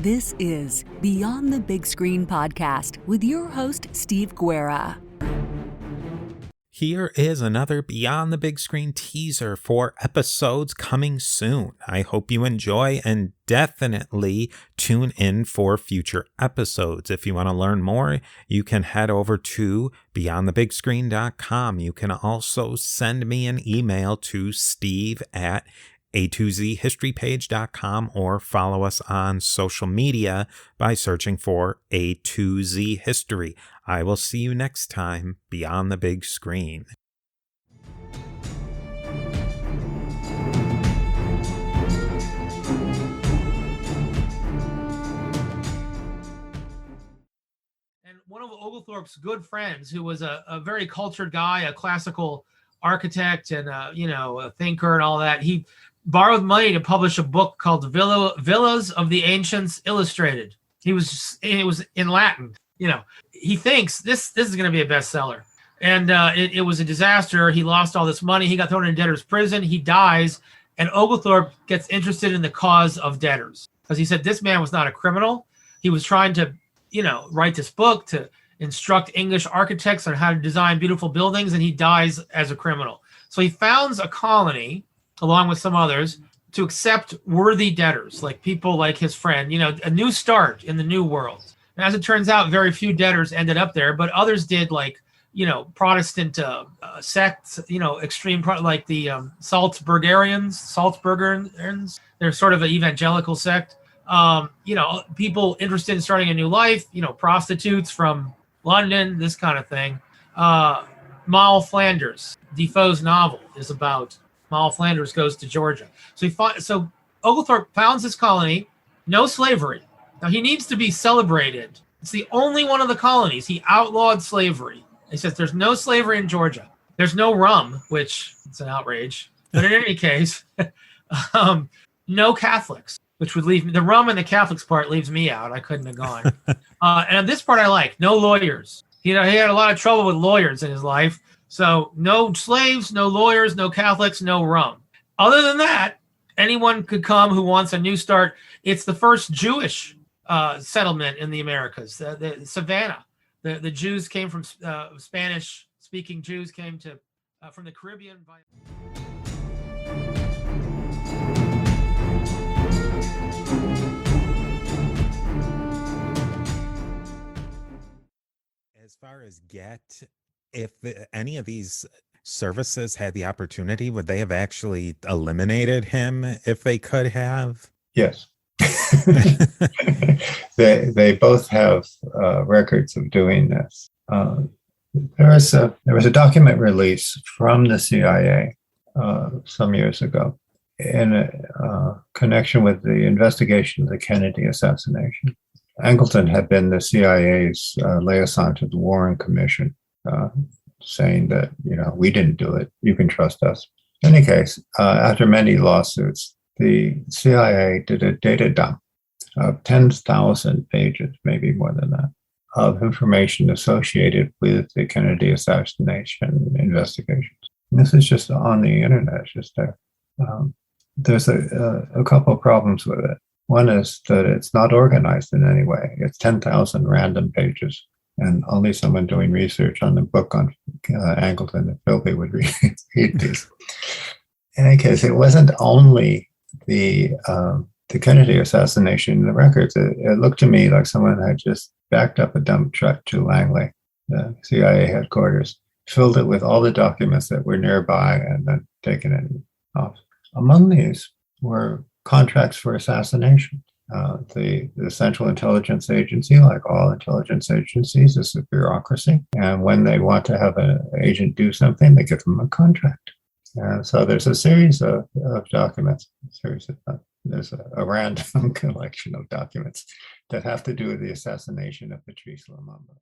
This is Beyond the Big Screen podcast with your host, Steve Guerra. Here is another Beyond the Big Screen teaser for episodes coming soon. I hope you enjoy and definitely tune in for future episodes. If you want to learn more, you can head over to beyondthebigscreen.com. You can also send me an email to steve@a2zhistorypage.com or follow us on social media by searching for A2Z History. I will see you next time beyond the big screen. And one of Oglethorpe's good friends, who was a very cultured guy, a classical architect and a thinker and all that, he borrowed money to publish a book called Villas of the Ancients Illustrated. It was in Latin. He thinks this is going to be a bestseller. And it was a disaster. He lost all this money. He got thrown in debtor's prison. He dies. And Oglethorpe gets interested in the cause of debtors because he said this man was not a criminal. He was trying to, write this book to instruct English architects on how to design beautiful buildings, and he dies as a criminal. So he founds a colony along with some others to accept worthy debtors, like people like his friend, a new start in the new world. And as it turns out, very few debtors ended up there, but others did, like, Protestant sects, extreme, like the Salzburgerians. They're sort of an evangelical sect. People interested in starting a new life, prostitutes from London, this kind of thing. Moll Flanders, Defoe's novel is about Moll Flanders goes to Georgia. So Oglethorpe founds this colony, no slavery. Now, he needs to be celebrated. It's the only one of the colonies. He outlawed slavery. He says there's no slavery in Georgia. There's no rum, which is an outrage. But in any case, no Catholics, which would leave the rum and the Catholics part leaves me out. I couldn't have gone. And this part I like. No lawyers. He had a lot of trouble with lawyers in his life. So no slaves, no lawyers, no Catholics, no rum. Other than that, anyone could come who wants a new start. It's the first Jewish settlement in the Americas. The Savannah. The Jews came from Spanish-speaking Jews came to from the Caribbean. As far as if any of these services had the opportunity, would they have actually eliminated him if they could have? Yes. They both have records of doing this. There was a document release from the CIA some years ago in connection with the investigation of the Kennedy assassination. Angleton had been the CIA's liaison to the Warren Commission, saying that, we didn't do it. You can trust us. In any case, after many lawsuits, the CIA did a data dump of 10,000 pages, maybe more than that, of information associated with the Kennedy assassination investigations. And this is just on the internet. It's just there. There's a couple of problems with it. One is that it's not organized in any way. It's 10,000 random pages, and only someone doing research on the book on Angleton and Philby would read these. In any case, it wasn't only the Kennedy assassination in the records. It looked to me like someone had just backed up a dump truck to Langley, the CIA headquarters, filled it with all the documents that were nearby, and then taken it off. Among these were contracts for assassination. The Central Intelligence Agency, like all intelligence agencies, is a bureaucracy. And when they want to have an agent do something, they give them a contract. And so there's a series of documents, there's a random collection of documents that have to do with the assassination of Patrice Lumumba.